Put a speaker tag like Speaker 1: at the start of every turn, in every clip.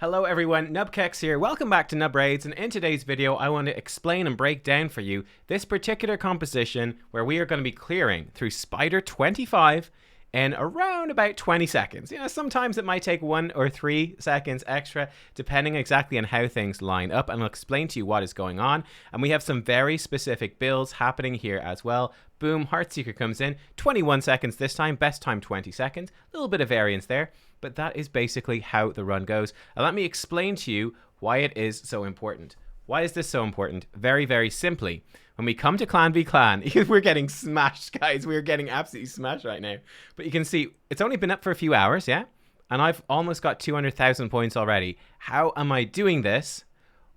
Speaker 1: Hello everyone, nubkeks here. Welcome back to Nub Raids, and in today's video I want to explain and break down for you this particular composition where we are going to be clearing through Spider 25 in around about 20 seconds. You know, sometimes it might take 1 or 3 seconds extra depending exactly on how things line up, and I'll explain to you what is going on. And we have some very specific builds happening here as well. Boom, Heartseeker comes in, 21 seconds this time, best time 20 seconds, a little bit of variance there. But that is basically how the run goes. And let me explain to you why it is so important. Why is this so important? Very, very simply. When we come to Clan v Clan, we're getting smashed, guys. We're getting absolutely smashed right now. But you can see, it's only been up for a few hours, yeah? And I've almost got 200,000 points already. How am I doing this?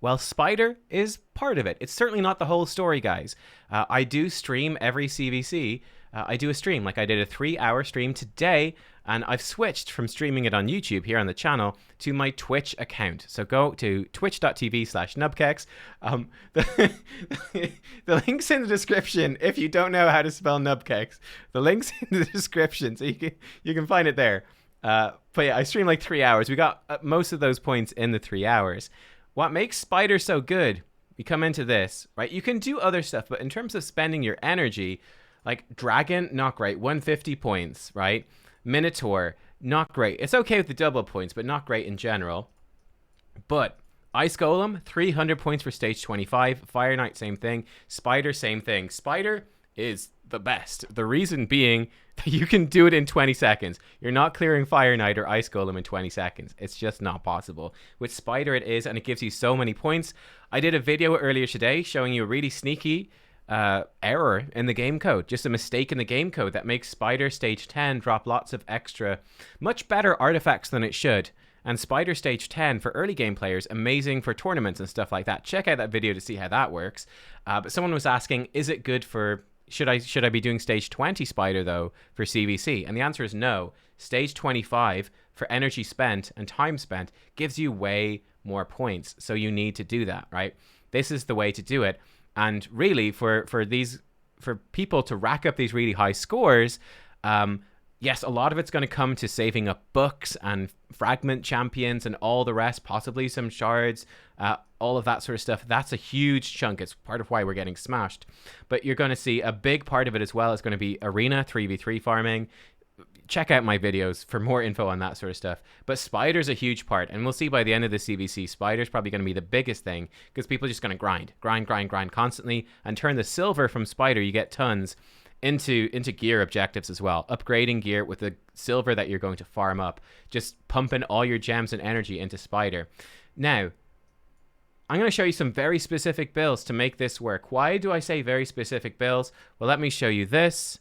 Speaker 1: Well, Spider is part of it. It's certainly not the whole story, guys. I do stream every CvC. I do a stream, like I did a 3-hour stream today, and I've switched from streaming it on YouTube here on the channel to my Twitch account. So go to twitch.tv/nubkeks. The link's in the description if you don't know how to spell nubkeks. The link's in the description, so you can find it there. But yeah, I streamed like 3 hours. We got most of those points in the 3 hours. What makes Spider so good, we come into this, right? You can do other stuff, but in terms of spending your energy, like Dragon, not great, 150 points, right? Minotaur, not great. It's okay with the double points, but not great in general. But Ice Golem, 300 points for stage 25. Fire Knight, same thing. Spider, same thing. Spider is the best. The reason being that you can do it in 20 seconds. You're not clearing Fire Knight or Ice Golem in 20 seconds. It's just not possible. With Spider it is, and it gives you so many points. I did a video earlier today showing you a really sneaky error in the game code, just a mistake in the game code that makes Spider stage 10 drop lots of extra, much better artifacts than it should. And Spider stage 10 for early game players, amazing for tournaments and stuff like that. Check out that video to see how that works. But someone was asking, is it good for, should I be doing stage 20 Spider though for CvC? And the answer is no. Stage 25 for energy spent and time spent gives you way more points, so you need to do that, right? This is the way to do it. And really, for people to rack up these really high scores, yes, a lot of it's going to come to saving up books and fragment champions and all the rest, possibly some shards, all of that sort of stuff. That's a huge chunk. It's part of why we're getting smashed. But you're going to see a big part of it as well is going to be arena 3v3 farming. Check out my videos for more info on that sort of stuff. But Spider's a huge part, and we'll see by the end of the CvC, Spider's probably going to be the biggest thing, because people are just going to grind constantly, and turn the silver from Spider, you get tons, into gear objectives as well. Upgrading gear with the silver that you're going to farm up. Just pumping all your gems and energy into Spider. Now, I'm going to show you some very specific builds to make this work. Why do I say very specific builds? Well, let me show you this.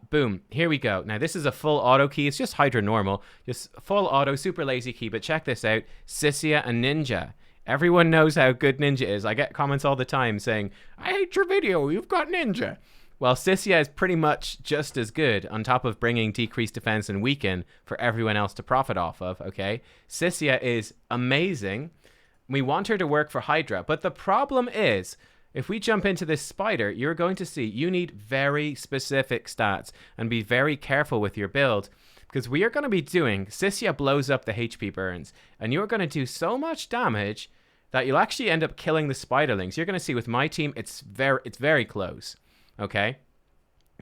Speaker 1: Boom, here we go. Now this is a full auto key. It's just Hydra normal, just full auto, super lazy key. But check this out, Sissia and Ninja. Everyone knows how good Ninja is. I get comments all the time saying, I hate your video, you've got Ninja. Well, Sissia is pretty much just as good, on top of bringing decreased defense and weaken for everyone else to profit off of, okay? Sissia is amazing. We want her to work for Hydra, but the problem is, if we jump into this Spider, you're going to see you need very specific stats and be very careful with your build, because we are going to be doing, Sissia blows up the HP burns, and you're going to do so much damage that you'll actually end up killing the Spiderlings. You're going to see with my team, it's very close, okay?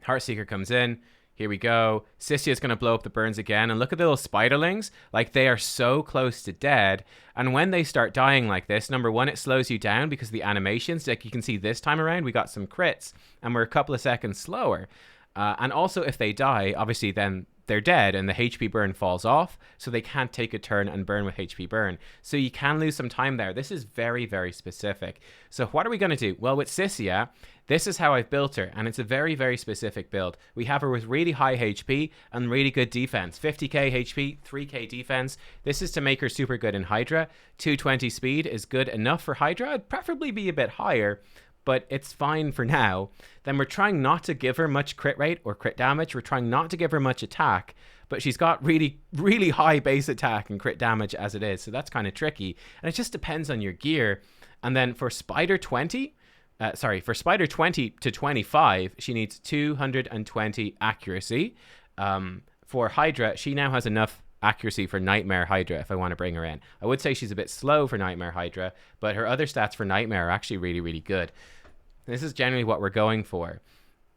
Speaker 1: Heartseeker comes in. Here we go. Sissia is going to blow up the burns again. And look at the little Spiderlings. Like, they are so close to dead. And when they start dying like this, number one, it slows you down because the animations, like you can see this time around, we got some crits. And we're a couple of seconds slower. And also, if they die, obviously then they're dead and the HP burn falls off. So they can't take a turn and burn with HP burn. So you can lose some time there. This is very specific. So what are we going to do? Well, with Sissia, this is how I've built her, and it's a very specific build. We have her with really high HP and really good defense. 50k HP, 3k defense. This is to make her super good in Hydra. 220 speed is good enough for Hydra. It'd preferably be a bit higher, but it's fine for now. Then we're trying not to give her much crit rate or crit damage. We're trying not to give her much attack, but she's got really high base attack and crit damage as it is, so that's kind of tricky. And it just depends on your gear. And then for Spider 20, for Spider 20 to 25, she needs 220 accuracy. For Hydra, she now has enough accuracy for Nightmare Hydra if I want to bring her in. I would say she's a bit slow for Nightmare Hydra, but her other stats for Nightmare are actually really, really good. This is generally what we're going for.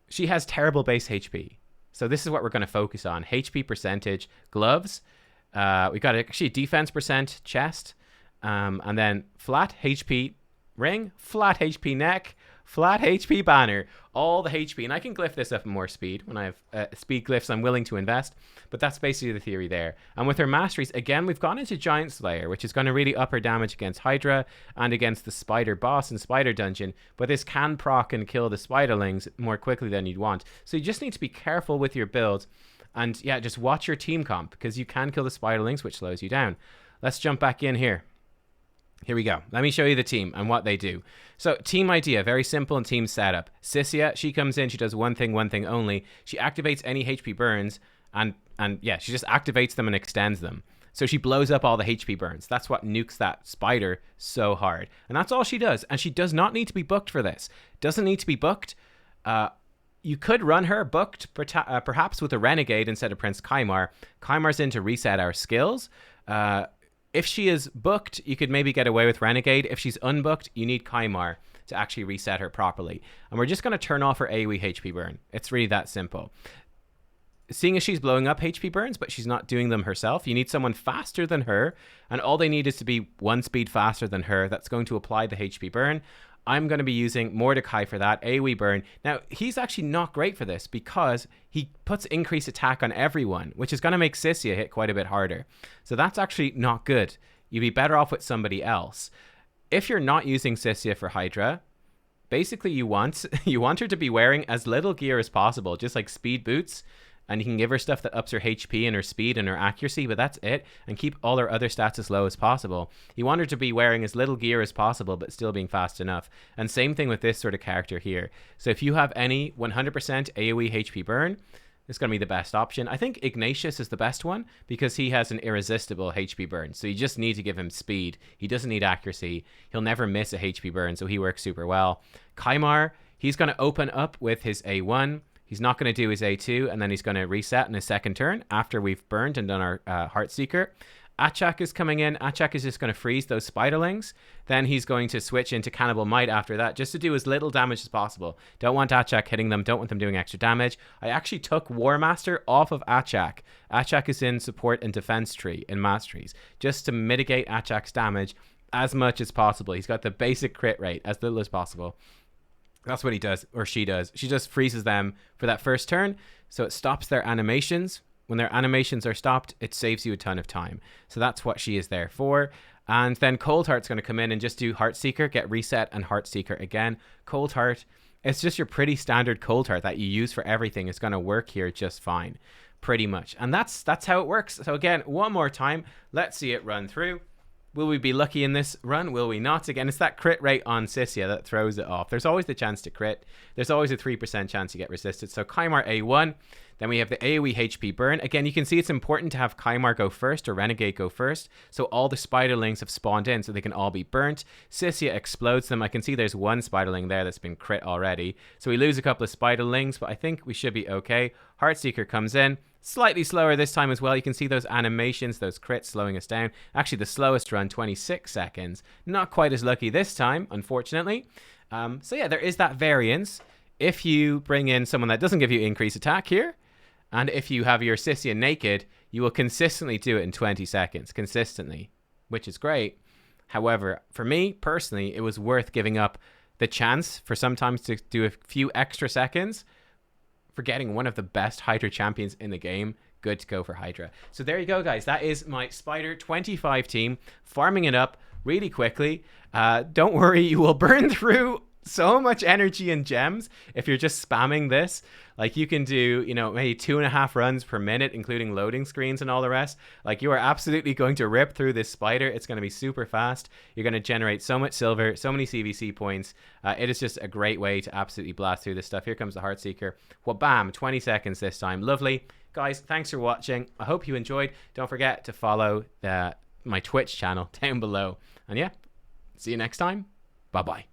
Speaker 1: She has terrible base HP. So this is what we're going to focus on. HP percentage, gloves. We got actually defense percent, chest. And then flat HP ring, flat HP neck, flat HP banner, all the HP. And I can glyph this up in more speed when I have speed glyphs I'm willing to invest. But that's basically the theory there. And with her masteries, again, we've gone into Giant Slayer, which is going to really up her damage against Hydra and against the Spider boss and Spider Dungeon. But this can proc and kill the Spiderlings more quickly than you'd want. So you just need to be careful with your builds. And yeah, just watch your team comp, because you can kill the Spiderlings, which slows you down. Let's jump back in here. Here we go. Let me show you the team and what they do. So team idea, very simple, and team setup. Cyssia, she comes in, she does one thing only. She activates any HP burns, and yeah, she just activates them and extends them. So she blows up all the HP burns. That's what nukes that spider so hard. And that's all she does. And she does not need to be booked for this. Doesn't need to be booked. You could run her booked, perhaps with a Renegade instead of Prince Kymar. Kymar's in to reset our skills. If she is booked, you could maybe get away with Renegade. If she's unbooked, you need Kymar to actually reset her properly. And we're just going to turn off her AoE HP burn. It's really that simple. Seeing as she's blowing up HP burns, but she's not doing them herself, you need someone faster than her. And all they need is to be one speed faster than her. That's going to apply the HP burn. I'm going to be using Mordecai for that, AoE burn. Now, he's actually not great for this because he puts increased attack on everyone, which is going to make Cyssia hit quite a bit harder. So that's actually not good. You'd be better off with somebody else. If you're not using Cyssia for Hydra, basically you want her to be wearing as little gear as possible, just like speed boots. And you can give her stuff that ups her HP and her speed and her accuracy, but that's it. And keep all her other stats as low as possible. You want her to be wearing as little gear as possible, but still being fast enough. And same thing with this sort of character here. So if you have any 100% AoE HP burn, it's going to be the best option. I think Ignatius is the best one because he has an irresistible HP burn. So you just need to give him speed. He doesn't need accuracy. He'll never miss a HP burn, so he works super well. Kymar, he's going to open up with his A1. He's not going to do his A2, and then he's going to reset in his second turn after we've burned and done our Heartseeker. Achak is coming in. Achak is just going to freeze those Spiderlings. Then he's going to switch into Cannibal Might after that, just to do as little damage as possible. Don't want Achak hitting them. Don't want them doing extra damage. I actually took War Master off of Achak. Achak is in support and defense tree in Masteries, just to mitigate Achak's damage as much as possible. He's got the basic crit rate, as little as possible. That's what he does, or she does. She just freezes them for that first turn, so it stops their animations. When their animations are stopped, it saves you a ton of time. So that's what she is there for. And then Cold Heart's going to come in and just do Heartseeker, get reset, and Heartseeker again. Cold Heart, it's just your pretty standard Cold Heart that you use for everything. It's going to work here just fine, pretty much. And that's how it works. So again, one more time, let's see it run through. Will we be lucky in this run? Will we not? Again, it's that crit rate on Cyssia that throws it off. There's always the chance to crit. There's always a 3% chance you get resisted. So Kymar A1. Then we have the AoE HP burn. Again, you can see it's important to have Kymar go first or Renegade go first. So all the Spiderlings have spawned in so they can all be burnt. Cyssia explodes them. I can see there's one Spiderling there that's been crit already. So we lose a couple of Spiderlings, but I think we should be okay. Heartseeker comes in. Slightly slower this time as well. You can see those animations, those crits slowing us down. Actually, the slowest run, 26 seconds. Not quite as lucky this time, unfortunately. So yeah, there is that variance. If you bring in someone that doesn't give you increased attack here, and if you have your Cyssia naked, you will consistently do it in 20 seconds. Consistently, which is great. However, for me, personally, it was worth giving up the chance for sometimes to do a few extra seconds for getting one of the best Hydra champions in the game. Good to go for Hydra. So there you go, guys. That is my Spider 25 team, farming it up really quickly. Don't worry, you will burn through so much energy and gems if you're just spamming this. Like, you can do, you know, maybe 2.5 runs per minute, including loading screens and all the rest. Like, you are absolutely going to rip through this spider. It's going to be super fast. You're going to generate so much silver, so many CvC points. It is just a great way to absolutely blast through this stuff. Here comes the Heartseeker. Well, bam, 20 seconds this time. Lovely. Guys, thanks for watching. I hope you enjoyed. Don't forget to follow my Twitch channel down below. And yeah, see you next time. Bye-bye.